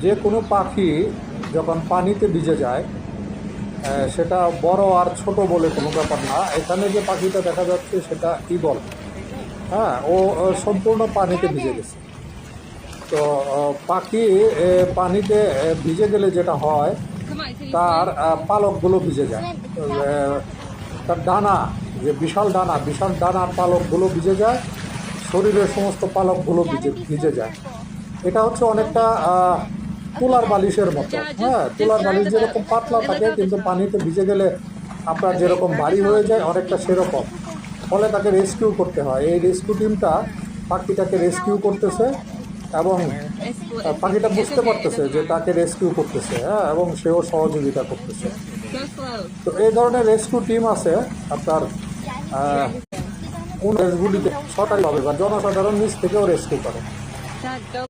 যে কোনো পাখি যখন পানিতে ভিজে যায় সেটা বড় আর ছোট বলে কোনো ব্যাপার না। এখানে যে পাখিটা দেখা যাচ্ছে সেটা ঈগল। হ্যাঁ, ও সম্পূর্ণ পানিতে ভিজে গেছে। তো পাখি পানিতে ভিজে গেলে যেটা হয় তার পালকগুলো ভিজে যায়। তার ডানা, যে বিশাল ডানার পালকগুলো ভিজে যায়, শরীরের সমস্ত পালকগুলো ভিজে যায়। এটা হচ্ছে অনেকটা তুলার বালিশের মতো। হ্যাঁ, তুলার বালিশ যেরকম পাতলা থাকে কিন্তু পানিতে ভিজে গেলে আপনার যেরকম ভারী হয়ে যায়, অনেকটা সেরকম। ফলে তাকে রেস্কিউ করতে হয়। এই রেস্কিউ টিমটা পাখিটাকে রেস্কিউ করতেছে এবং পাখিটা বুঝতে পারতেছে যে তাকে রেস্কিউ করতেছে, হ্যাঁ, এবং সেও সহযোগিতা করতেছে। তো এই ধরনের রেস্কিউ টিম আছে আপনার কোন দেশগুলিতে সরকারিভাবে বা জনসাধারণ নিজ থেকেও রেস্কিউ করে।